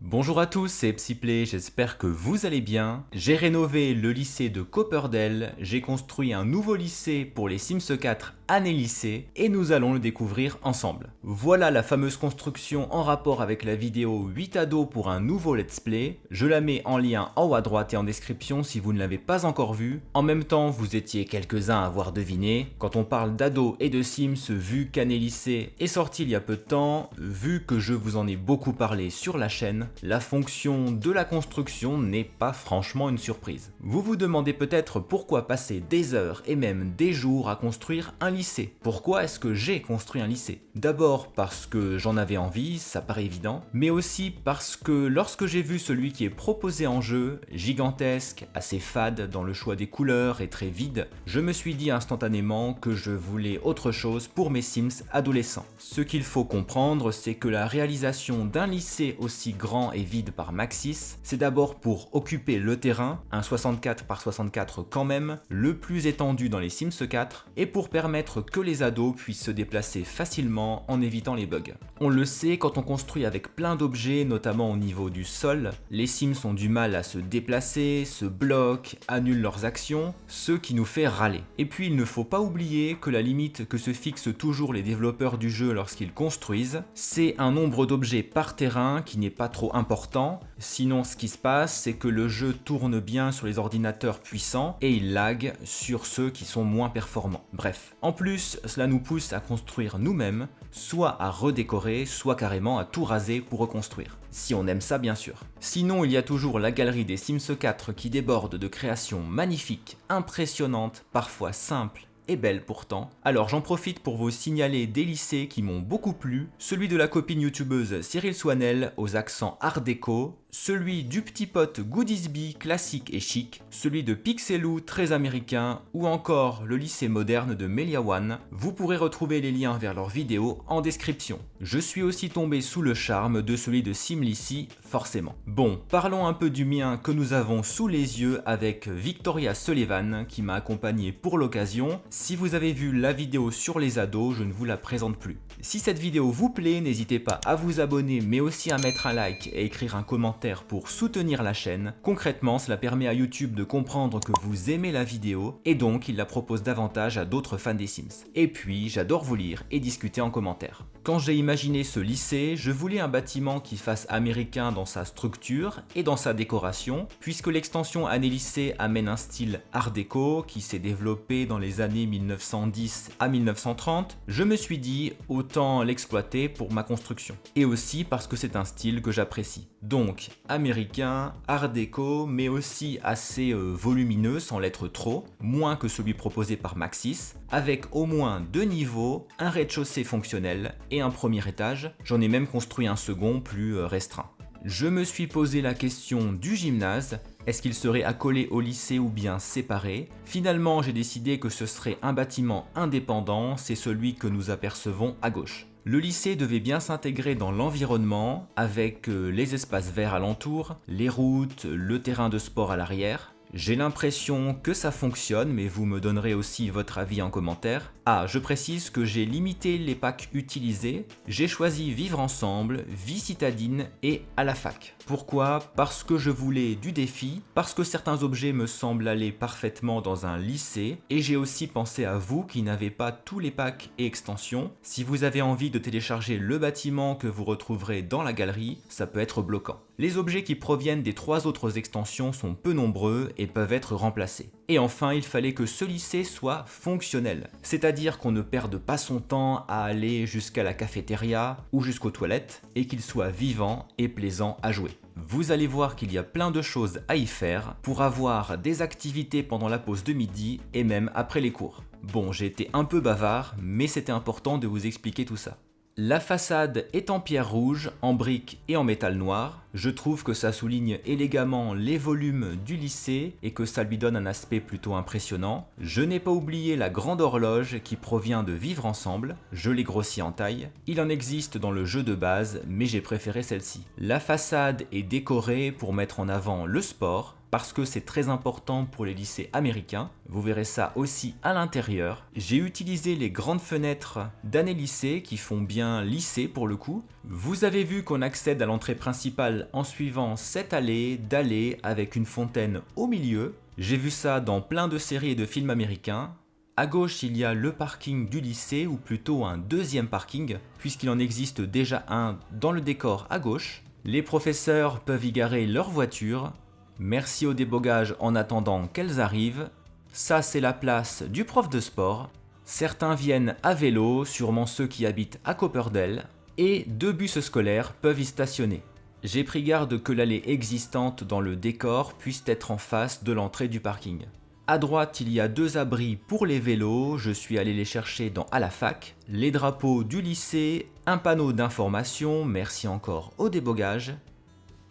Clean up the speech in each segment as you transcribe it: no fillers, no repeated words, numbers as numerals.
Bonjour à tous, c'est Psyplay, j'espère que vous allez bien. J'ai rénové le lycée de Copperdale, j'ai construit un nouveau lycée pour les Sims 4 année lycée et nous allons le découvrir ensemble. Voilà la fameuse construction en rapport avec la vidéo 8 ados pour un nouveau let's play. Je la mets en lien en haut à droite et en description si vous ne l'avez pas encore vue. En même temps, vous étiez quelques-uns à avoir deviné. Quand on parle d'ados et de Sims, vu qu'année lycée est sorti il y a peu de temps, vu que je vous en ai beaucoup parlé sur la chaîne, la fonction de la construction n'est pas franchement une surprise. Vous vous demandez peut-être pourquoi passer des heures et même des jours à construire un lycée. Pourquoi est-ce que j'ai construit un lycée? D'abord parce que j'en avais envie, ça paraît évident, mais aussi parce que lorsque j'ai vu celui qui est proposé en jeu, gigantesque, assez fade dans le choix des couleurs et très vide, je me suis dit instantanément que je voulais autre chose pour mes Sims adolescents. Ce qu'il faut comprendre, c'est que la réalisation d'un lycée aussi grand et vide par Maxis, c'est d'abord pour occuper le terrain, un 64 par 64 quand même, le plus étendu dans les Sims 4, et pour permettre que les ados puissent se déplacer facilement en évitant les bugs. On le sait, quand on construit avec plein d'objets, notamment au niveau du sol, les Sims ont du mal à se déplacer, se bloquent, annulent leurs actions, ce qui nous fait râler. Et puis il ne faut pas oublier que la limite que se fixent toujours les développeurs du jeu lorsqu'ils construisent, c'est un nombre d'objets par terrain qui n'est pas trop important, sinon ce qui se passe c'est que le jeu tourne bien sur les ordinateurs puissants et il lag sur ceux qui sont moins performants. Bref. En plus, cela nous pousse à construire nous-mêmes, soit à redécorer, soit carrément à tout raser pour reconstruire. Si on aime ça bien sûr. Sinon, il y a toujours la galerie des Sims 4 qui déborde de créations magnifiques, impressionnantes, parfois simples et belle pourtant. Alors j'en profite pour vous signaler des lycées qui m'ont beaucoup plu, celui de la copine youtubeuse Cyril Swanel aux accents art déco, celui du petit pote Goodiesby classique et chic, celui de Pixelou très américain ou encore le lycée moderne de Meliawan. Vous pourrez retrouver les liens vers leurs vidéos en description. Je suis aussi tombé sous le charme de celui de Simlicy, forcément. Bon, parlons un peu du mien que nous avons sous les yeux avec Victoria Sullivan qui m'a accompagné pour l'occasion. Si vous avez vu la vidéo sur les ados, je ne vous la présente plus. Si cette vidéo vous plaît, n'hésitez pas à vous abonner mais aussi à mettre un like et écrire un commentaire pour soutenir la chaîne. Concrètement, cela permet à YouTube de comprendre que vous aimez la vidéo et donc il la propose davantage à d'autres fans des Sims. Et puis, j'adore vous lire et discuter en commentaire. Quand j'ai imaginé ce lycée, je voulais un bâtiment qui fasse américain dans sa structure et dans sa décoration, puisque l'extension année lycée amène un style art déco qui s'est développé dans les années 1910 à 1930, je me suis dit autant l'exploiter pour ma construction. Et aussi parce que c'est un style que j'apprécie. Donc américain, art déco, mais aussi assez volumineux sans l'être trop, moins que celui proposé par Maxis, avec au moins 2 niveaux, un rez-de-chaussée fonctionnel et un premier étage. J'en ai même construit un second plus restreint. Je me suis posé la question du gymnase. Est-ce qu'il serait accolé au lycée ou bien séparé? Finalement, j'ai décidé que ce serait un bâtiment indépendant, c'est celui que nous apercevons à gauche. Le lycée devait bien s'intégrer dans l'environnement avec les espaces verts alentour, les routes, le terrain de sport à l'arrière. J'ai l'impression que ça fonctionne, mais vous me donnerez aussi votre avis en commentaire. Ah, je précise que j'ai limité les packs utilisés. J'ai choisi Vivre Ensemble, Vie Citadine et À la fac. Pourquoi? Parce que je voulais du défi, parce que certains objets me semblent aller parfaitement dans un lycée, et j'ai aussi pensé à vous qui n'avez pas tous les packs et extensions. Si vous avez envie de télécharger le bâtiment que vous retrouverez dans la galerie, ça peut être bloquant. Les objets qui proviennent des 3 autres extensions sont peu nombreux et peuvent être remplacés. Et enfin, il fallait que ce lycée soit fonctionnel, c'est-à-dire qu'on ne perde pas son temps à aller jusqu'à la cafétéria ou jusqu'aux toilettes, et qu'il soit vivant et plaisant à jouer. Vous allez voir qu'il y a plein de choses à y faire pour avoir des activités pendant la pause de midi et même après les cours. Bon, j'ai été un peu bavard, mais c'était important de vous expliquer tout ça. La façade est en pierre rouge, en briques et en métal noir. Je trouve que ça souligne élégamment les volumes du lycée et que ça lui donne un aspect plutôt impressionnant. Je n'ai pas oublié la grande horloge qui provient de Vivre Ensemble, je l'ai grossi en taille. Il en existe dans le jeu de base, mais j'ai préféré celle-ci. La façade est décorée pour mettre en avant le sport. parce que c'est très important pour les lycées américains. Vous verrez ça aussi à l'intérieur. J'ai utilisé les grandes fenêtres d'année lycée qui font bien lycée pour le coup. Vous avez vu qu'on accède à l'entrée principale en suivant cette allée d'allées avec une fontaine au milieu. J'ai vu ça dans plein de séries et de films américains. À gauche, il y a le parking du lycée, ou plutôt un deuxième parking, puisqu'il en existe déjà un dans le décor à gauche. Les professeurs peuvent y garer leur voiture. Merci au débogage en attendant qu'elles arrivent. Ça, c'est la place du prof de sport. Certains viennent à vélo, sûrement ceux qui habitent à Copperdale. Et 2 bus scolaires peuvent y stationner. J'ai pris garde que l'allée existante dans le décor puisse être en face de l'entrée du parking. À droite, il y a 2 abris pour les vélos, je suis allé les chercher dans à la fac, les drapeaux du lycée, un panneau d'information, merci encore au débogage,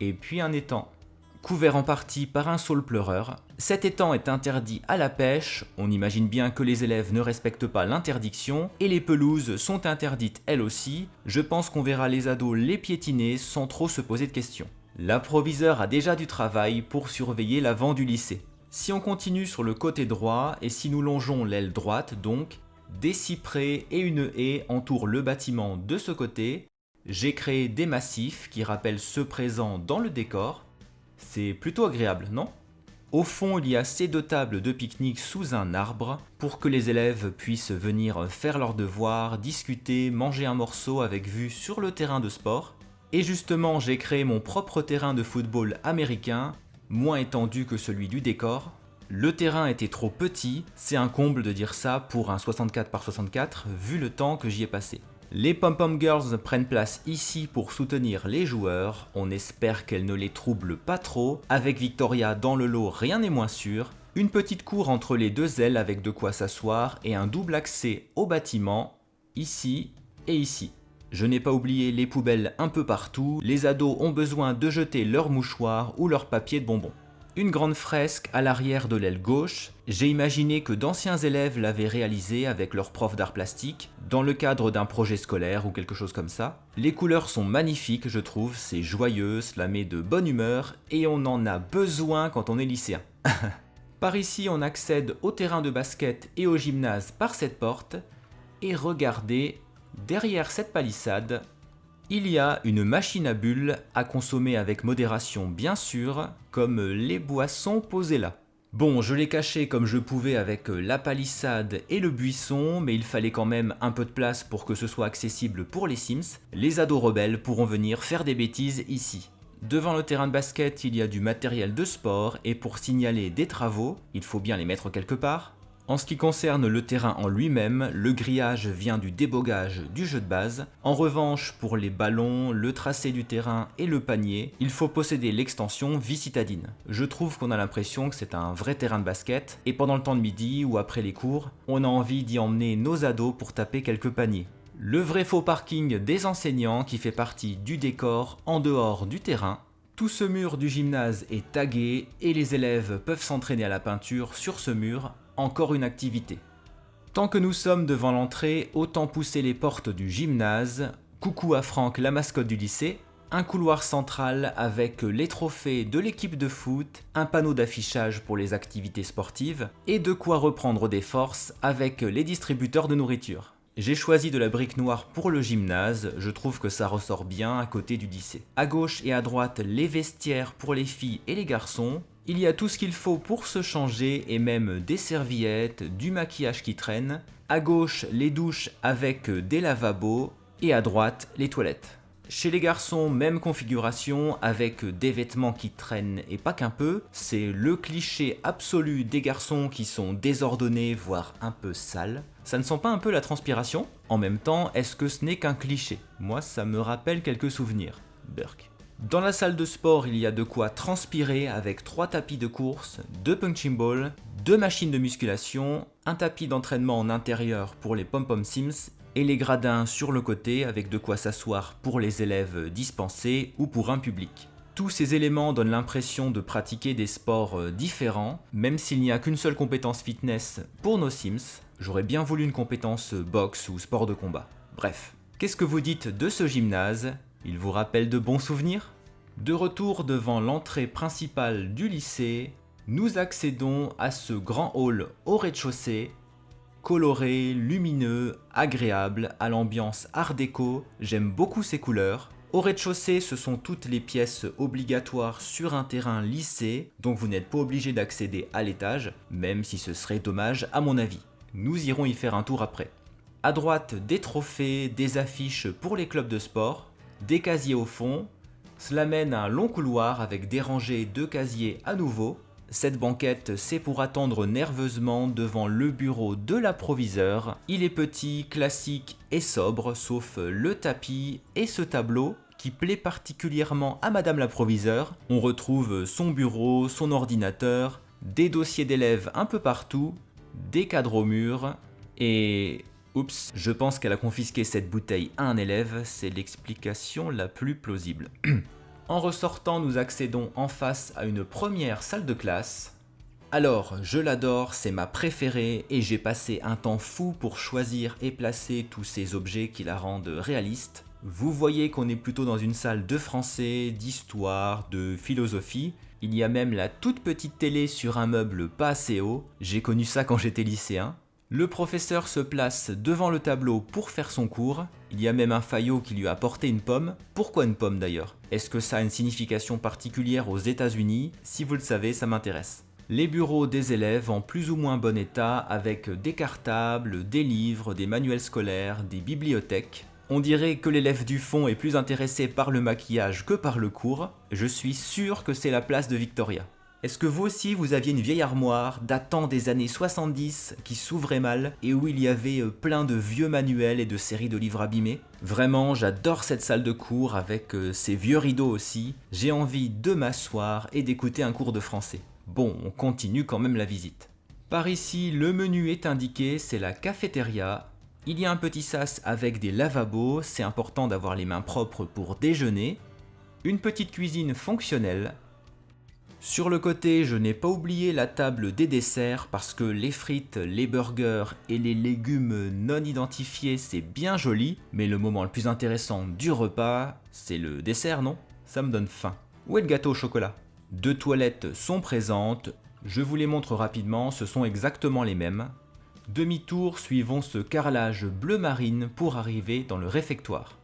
et puis un étang. Couvert en partie par un saule pleureur. Cet étang est interdit à la pêche, on imagine bien que les élèves ne respectent pas l'interdiction, et les pelouses sont interdites elles aussi, je pense qu'on verra les ados les piétiner sans trop se poser de questions. L'approviseur a déjà du travail pour surveiller l'avant du lycée. Si on continue sur le côté droit, et si nous longeons l'aile droite donc, des cyprès et une haie entourent le bâtiment de ce côté. J'ai créé des massifs qui rappellent ceux présents dans le décor. C'est plutôt agréable, non ? Au fond, il y a ces 2 tables de pique-nique sous un arbre pour que les élèves puissent venir faire leurs devoirs, discuter, manger un morceau avec vue sur le terrain de sport. Et justement, j'ai créé mon propre terrain de football américain, moins étendu que celui du décor. Le terrain était trop petit, c'est un comble de dire ça pour un 64 par 64 vu le temps que j'y ai passé. Les Pom-Pom Girls prennent place ici pour soutenir les joueurs, on espère qu'elles ne les troublent pas trop, avec Victoria dans le lot rien n'est moins sûr, une petite cour entre les 2 ailes avec de quoi s'asseoir et un double accès au bâtiment, ici et ici. Je n'ai pas oublié les poubelles un peu partout, les ados ont besoin de jeter leurs mouchoirs ou leurs papiers de bonbons. Une grande fresque à l'arrière de l'aile gauche, j'ai imaginé que d'anciens élèves l'avaient réalisée avec leur prof d'art plastique, dans le cadre d'un projet scolaire ou quelque chose comme ça. Les couleurs sont magnifiques je trouve, c'est joyeux, cela met de bonne humeur, et on en a besoin quand on est lycéen. Par ici on accède au terrain de basket et au gymnase par cette porte, et regardez, derrière cette palissade, il y a une machine à bulles à consommer avec modération bien sûr, comme les boissons posées là. Bon, je l'ai caché comme je pouvais avec la palissade et le buisson, mais il fallait quand même un peu de place pour que ce soit accessible pour les Sims. Les ados rebelles pourront venir faire des bêtises ici. Devant le terrain de basket, il y a du matériel de sport et pour signaler des travaux, il faut bien les mettre quelque part. En ce qui concerne le terrain en lui-même, le grillage vient du débogage du jeu de base. En revanche, pour les ballons, le tracé du terrain et le panier, il faut posséder l'extension vie citadine. Je trouve qu'on a l'impression que c'est un vrai terrain de basket, et pendant le temps de midi ou après les cours, on a envie d'y emmener nos ados pour taper quelques paniers. Le vrai faux parking des enseignants qui fait partie du décor en dehors du terrain. Tout ce mur du gymnase est tagué et les élèves peuvent s'entraîner à la peinture sur ce mur. Encore une activité. Tant que nous sommes devant l'entrée, autant pousser les portes du gymnase. Coucou à Franck, la mascotte du lycée. Un couloir central avec les trophées de l'équipe de foot, un panneau d'affichage pour les activités sportives et de quoi reprendre des forces avec les distributeurs de nourriture. J'ai choisi de la brique noire pour le gymnase, je trouve que ça ressort bien à côté du lycée. À gauche et à droite, les vestiaires pour les filles et les garçons. Il y a tout ce qu'il faut pour se changer et même des serviettes, du maquillage qui traîne. À gauche, les douches avec des lavabos et à droite, les toilettes. Chez les garçons, même configuration avec des vêtements qui traînent et pas qu'un peu. C'est le cliché absolu des garçons qui sont désordonnés, voire un peu sales. Ça ne sent pas un peu la transpiration ? En même temps, est-ce que ce n'est qu'un cliché ? Moi, ça me rappelle quelques souvenirs. Burk. Dans la salle de sport, il y a de quoi transpirer avec 3 tapis de course, 2 punching balls, 2 machines de musculation, un tapis d'entraînement en intérieur pour les pom-pom Sims et les gradins sur le côté avec de quoi s'asseoir pour les élèves dispensés ou pour un public. Tous ces éléments donnent l'impression de pratiquer des sports différents, même s'il n'y a qu'une seule compétence fitness pour nos Sims. J'aurais bien voulu une compétence boxe ou sport de combat. Bref, qu'est-ce que vous dites de ce gymnase ? Il vous rappelle de bons souvenirs ? De retour devant l'entrée principale du lycée, nous accédons à ce grand hall au rez-de-chaussée, coloré, lumineux, agréable, à l'ambiance art déco, j'aime beaucoup ces couleurs. Au rez-de-chaussée, ce sont toutes les pièces obligatoires sur un terrain lycée, donc vous n'êtes pas obligé d'accéder à l'étage, même si ce serait dommage à mon avis. Nous irons y faire un tour après. À droite, des trophées, des affiches pour les clubs de sport, des casiers au fond. Cela mène à un long couloir avec des rangées de casiers à nouveau. Cette banquette, c'est pour attendre nerveusement devant le bureau de l'approviseur. Il est petit, classique et sobre, sauf le tapis et ce tableau qui plaît particulièrement à Madame l'approviseur. On retrouve son bureau, son ordinateur, des dossiers d'élèves un peu partout, des cadres au mur et... Oups, je pense qu'elle a confisqué cette bouteille à un élève, c'est l'explication la plus plausible. En ressortant, nous accédons en face à une première salle de classe. Alors, je l'adore, c'est ma préférée et j'ai passé un temps fou pour choisir et placer tous ces objets qui la rendent réaliste. Vous voyez qu'on est plutôt dans une salle de français, d'histoire, de philosophie. Il y a même la toute petite télé sur un meuble pas assez haut, j'ai connu ça quand j'étais lycéen. Le professeur se place devant le tableau pour faire son cours. Il y a même un faillot qui lui a apporté une pomme. Pourquoi une pomme d'ailleurs? Est-ce que ça a une signification particulière aux États-Unis? Si vous le savez, ça m'intéresse. Les bureaux des élèves en plus ou moins bon état avec des cartables, des livres, des manuels scolaires, des bibliothèques. On dirait que l'élève du fond est plus intéressé par le maquillage que par le cours. Je suis sûr que c'est la place de Victoria. Est-ce que vous aussi vous aviez une vieille armoire datant des années 70 qui s'ouvrait mal et où il y avait plein de vieux manuels et de séries de livres abîmés? Vraiment, j'adore cette salle de cours avec ces vieux rideaux aussi. J'ai envie de m'asseoir et d'écouter un cours de français. Bon, on continue quand même la visite. Par ici, le menu est indiqué, c'est la cafétéria. Il y a un petit sas avec des lavabos, c'est important d'avoir les mains propres pour déjeuner. Une petite cuisine fonctionnelle. Sur le côté, je n'ai pas oublié la table des desserts parce que les frites, les burgers et les légumes non identifiés, c'est bien joli, mais le moment le plus intéressant du repas, c'est le dessert, non? Ça me donne faim. Où est le gâteau au chocolat? Deux toilettes sont présentes, je vous les montre rapidement, ce sont exactement les mêmes. Demi-tour, suivons ce carrelage bleu marine pour arriver dans le réfectoire,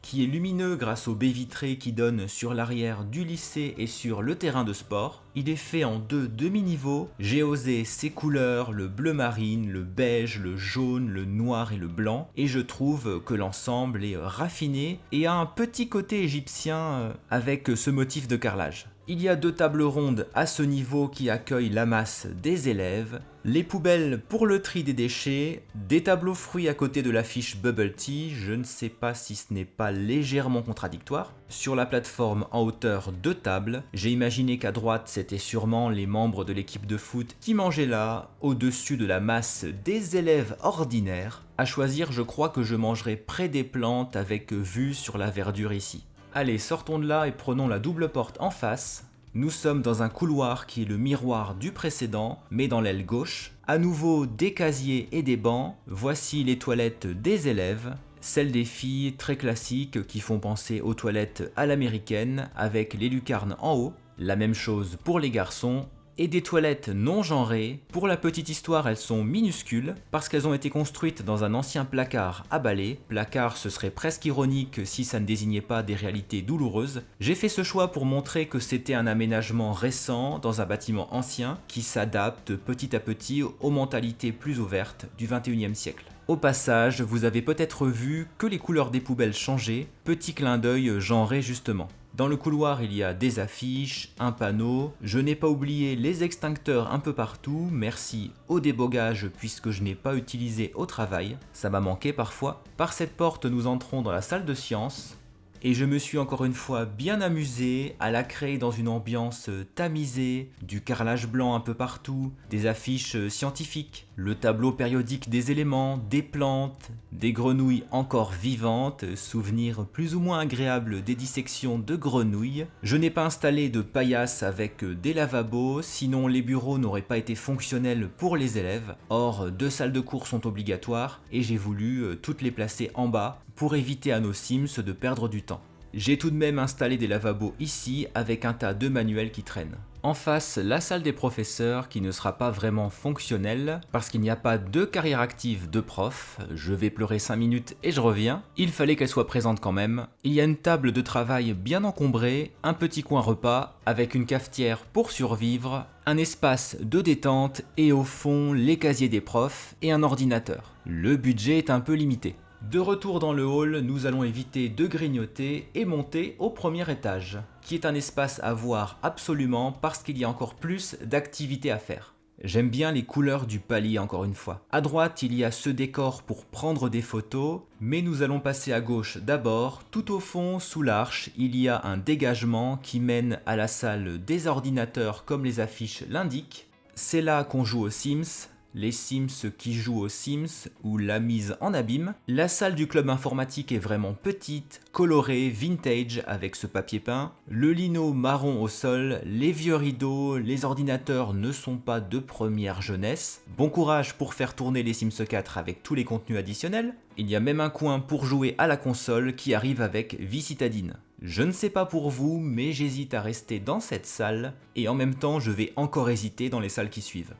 qui est lumineux grâce aux baies vitrées qui donnent sur l'arrière du lycée et sur le terrain de sport. Il est fait en deux demi-niveaux. J'ai osé ces couleurs, le bleu marine, le beige, le jaune, le noir et le blanc. Et je trouve que l'ensemble est raffiné et a un petit côté égyptien avec ce motif de carrelage. Il y a deux tables rondes à ce niveau qui accueillent la masse des élèves, les poubelles pour le tri des déchets, des tableaux fruits à côté de l'affiche Bubble Tea, je ne sais pas si ce n'est pas légèrement contradictoire. Sur la plateforme en hauteur deux tables, j'ai imaginé qu'à droite c'était sûrement les membres de l'équipe de foot qui mangeaient là, au-dessus de la masse des élèves ordinaires. À choisir, je crois que je mangerai près des plantes avec vue sur la verdure ici. Allez, sortons de là et prenons la double porte en face. Nous sommes dans un couloir qui est le miroir du précédent, mais dans l'aile gauche. À nouveau des casiers et des bancs. Voici les toilettes des élèves. Celles des filles très classiques qui font penser aux toilettes à l'américaine avec les lucarnes en haut. La même chose pour les garçons. Et des toilettes non genrées. Pour la petite histoire, elles sont minuscules parce qu'elles ont été construites dans un ancien placard à balai. Placard, ce serait presque ironique si ça ne désignait pas des réalités douloureuses. J'ai fait ce choix pour montrer que c'était un aménagement récent dans un bâtiment ancien qui s'adapte petit à petit aux mentalités plus ouvertes du 21e siècle. Au passage, vous avez peut-être vu que les couleurs des poubelles changeaient, petit clin d'œil genré justement. Dans le couloir, il y a des affiches, un panneau. Je n'ai pas oublié les extincteurs un peu partout. Merci au débogage puisque je n'ai pas utilisé au travail. Ça m'a manqué parfois. Par cette porte, nous entrons dans la salle de sciences. Et je me suis encore une fois bien amusé à la créer dans une ambiance tamisée, du carrelage blanc un peu partout, des affiches scientifiques, le tableau périodique des éléments, des plantes, des grenouilles encore vivantes, souvenirs plus ou moins agréables des dissections de grenouilles. Je n'ai pas installé de paillasse avec des lavabos, sinon les bureaux n'auraient pas été fonctionnels pour les élèves. Or, deux salles de cours sont obligatoires et j'ai voulu toutes les placer en bas pour éviter à nos Sims de perdre du temps. J'ai tout de même installé des lavabos ici avec un tas de manuels qui traînent. En face, la salle des professeurs qui ne sera pas vraiment fonctionnelle parce qu'il n'y a pas de carrière active de prof. Je vais pleurer 5 minutes et je reviens. Il fallait qu'elle soit présente quand même. Il y a une table de travail bien encombrée, un petit coin repas avec une cafetière pour survivre, un espace de détente et au fond les casiers des profs et un ordinateur. Le budget est un peu limité. De retour dans le hall, nous allons éviter de grignoter et monter au premier étage, qui est un espace à voir absolument parce qu'il y a encore plus d'activités à faire. J'aime bien les couleurs du palier encore une fois. À droite, il y a ce décor pour prendre des photos, mais nous allons passer à gauche d'abord. Tout au fond, sous l'arche, il y a un dégagement qui mène à la salle des ordinateurs comme les affiches l'indiquent. C'est là qu'on joue aux Sims. Les Sims qui jouent aux Sims ou la mise en abîme. La salle du club informatique est vraiment petite, colorée, vintage avec ce papier peint. Le lino marron au sol, les vieux rideaux, les ordinateurs ne sont pas de première jeunesse. Bon courage pour faire tourner les Sims 4 avec tous les contenus additionnels. Il y a même un coin pour jouer à la console qui arrive avec Vie Citadine. Je ne sais pas pour vous, mais j'hésite à rester dans cette salle et en même temps je vais encore hésiter dans les salles qui suivent.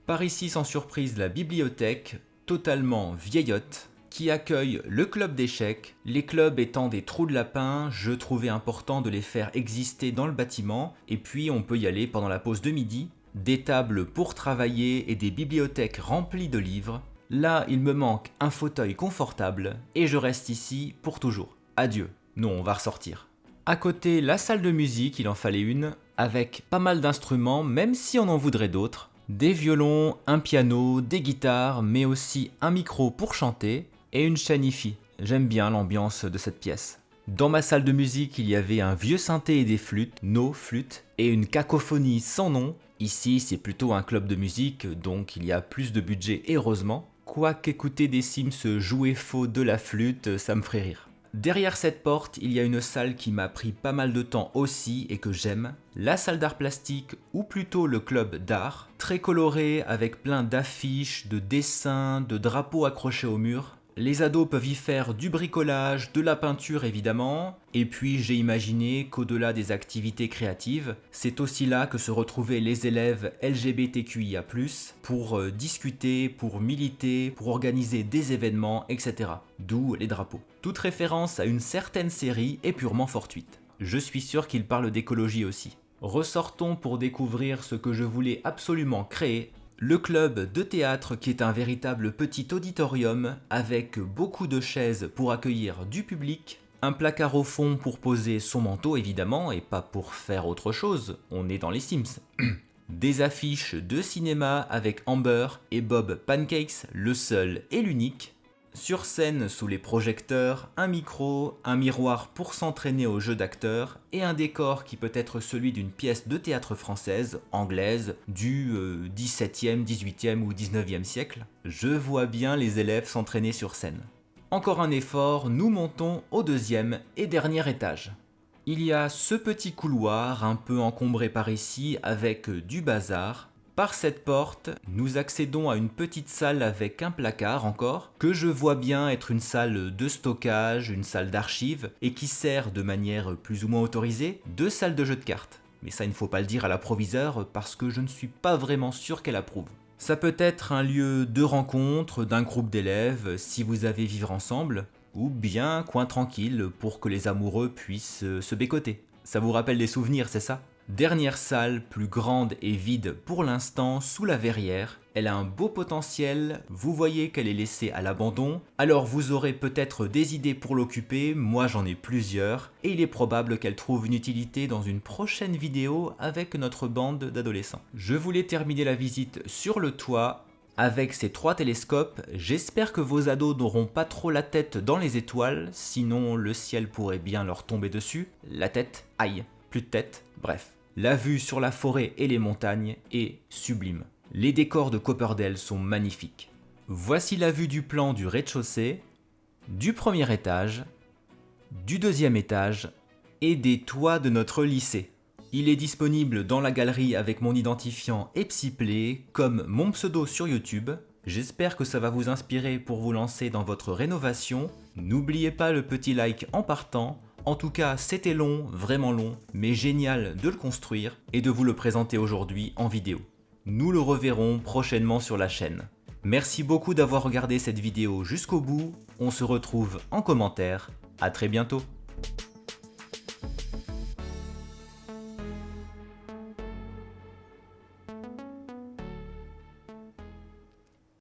Par ici, sans surprise, la bibliothèque, totalement vieillotte, qui accueille le club d'échecs. Les clubs étant des trous de lapin, je trouvais important de les faire exister dans le bâtiment, et puis on peut y aller pendant la pause de midi. Des tables pour travailler et des bibliothèques remplies de livres. Là, il me manque un fauteuil confortable, et je reste ici pour toujours. Adieu. Non, on va ressortir. À côté, la salle de musique, il en fallait une, avec pas mal d'instruments, même si on en voudrait d'autres. Des violons, un piano, des guitares, mais aussi un micro pour chanter et une chaîne hi-fi. J'aime bien l'ambiance de cette pièce. Dans ma salle de musique, il y avait un vieux synthé et des flûtes, nos flûtes, et une cacophonie sans nom. Ici, c'est plutôt un club de musique, donc il y a plus de budget, heureusement. Quoiqu'écouter des Sims jouer faux de la flûte, ça me ferait rire. Derrière cette porte, il y a une salle qui m'a pris pas mal de temps aussi et que j'aime, la salle d'art plastique ou plutôt le club d'art, très coloré avec plein d'affiches, de dessins, de drapeaux accrochés au mur. Les ados peuvent y faire du bricolage, de la peinture évidemment, et puis j'ai imaginé qu'au-delà des activités créatives, c'est aussi là que se retrouvaient les élèves LGBTQIA+, pour discuter, pour militer, pour organiser des événements, etc. D'où les drapeaux. Toute référence à une certaine série est purement fortuite. Je suis sûr qu'ils parlent d'écologie aussi. Ressortons pour découvrir ce que je voulais absolument créer. Le club de théâtre qui est un véritable petit auditorium avec beaucoup de chaises pour accueillir du public, un placard au fond pour poser son manteau évidemment et pas pour faire autre chose, on est dans les Sims. Des affiches de cinéma avec Amber et Bob Pancakes, le seul et l'unique. Sur scène, sous les projecteurs, un micro, un miroir pour s'entraîner au jeu d'acteur et un décor qui peut être celui d'une pièce de théâtre française, anglaise, du 17e, 18e ou 19e siècle. Je vois bien les élèves s'entraîner sur scène. Encore un effort, nous montons au deuxième et dernier étage. Il y a ce petit couloir un peu encombré par ici avec du bazar. Par cette porte, nous accédons à une petite salle avec un placard encore, que je vois bien être une salle de stockage, une salle d'archives, et qui sert de manière plus ou moins autorisée de salle de jeu de cartes. Mais ça, il ne faut pas le dire à la proviseure parce que je ne suis pas vraiment sûr qu'elle approuve. Ça peut être un lieu de rencontre d'un groupe d'élèves si vous avez vivre ensemble, ou bien coin tranquille pour que les amoureux puissent se bécoter. Ça vous rappelle des souvenirs, c'est ça ? Dernière salle, plus grande et vide pour l'instant, sous la verrière. Elle a un beau potentiel, vous voyez qu'elle est laissée à l'abandon, alors vous aurez peut-être des idées pour l'occuper, moi j'en ai plusieurs, et il est probable qu'elle trouve une utilité dans une prochaine vidéo avec notre bande d'adolescents. Je voulais terminer la visite sur le toit. Avec ces 3 télescopes, j'espère que vos ados n'auront pas trop la tête dans les étoiles, sinon le ciel pourrait bien leur tomber dessus. La tête, aïe, plus de tête, bref. La vue sur la forêt et les montagnes est sublime. Les décors de Copperdale sont magnifiques. Voici la vue du plan du rez-de-chaussée, du premier étage, du deuxième étage et des toits de notre lycée. Il est disponible dans la galerie avec mon identifiant Epsiplay, comme mon pseudo sur YouTube. J'espère que ça va vous inspirer pour vous lancer dans votre rénovation. N'oubliez pas le petit like en partant. En tout cas, c'était long, vraiment long, mais génial de le construire et de vous le présenter aujourd'hui en vidéo. Nous le reverrons prochainement sur la chaîne. Merci beaucoup d'avoir regardé cette vidéo jusqu'au bout, on se retrouve en commentaire, à très bientôt.